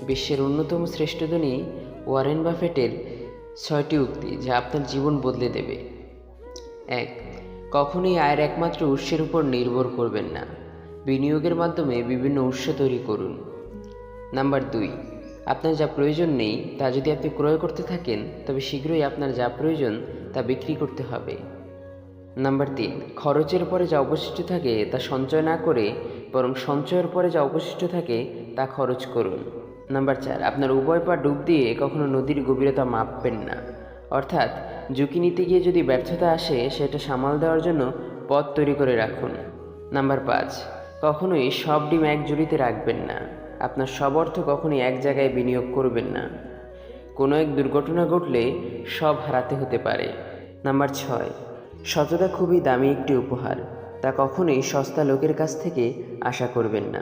বিশ্বের অন্যতম শ্রেষ্ঠ ধনী ওয়ারেন বাফেটের 6টি উক্তি যা আপনার জীবন বদলে দেবে। 1. কখনোই আয়ের একমাত্র উৎসের উপর নির্ভর করবেন না। বিনিয়োগের মাধ্যমে বিভিন্ন উৎস তৈরি করুন। নাম্বার 2. আপনার যা প্রয়োজন নেই তা যদি আপনি ক্রয় করতে থাকেন তবে শীঘ্রই আপনার যা প্রয়োজন তা বিক্রি করতে হবে। নাম্বার 3. খরচের পরে যা অবশিষ্ট থাকে তা সঞ্চয় না করে বরং সঞ্চয়ের পরে যা অবশিষ্ট থাকে তা খরচ করুন। নাম্বার 4. আপনার উভয় পা ডুব দিয়ে কখনো নদীর গভীরতা মাপবেন না। অর্থাৎ ঝুঁকি নিতে গিয়ে যদি ব্যর্থতা আসে সেটা সামাল দেওয়ার জন্য পথ তৈরি করে রাখুন। নাম্বার 5. কখনোই সব ডিম এক ঝুড়িতে রাখবেন না। আপনার সব অর্থ কখনোই এক জায়গায় বিনিয়োগ করবেন না। কোনো এক দুর্ঘটনা ঘটলে সব হারাতে হতে পারে। নাম্বার 6. সততা খুবই দামি একটি উপহার, তা কখনোই সস্তা লোকের কাছ থেকে আশা করবেন না।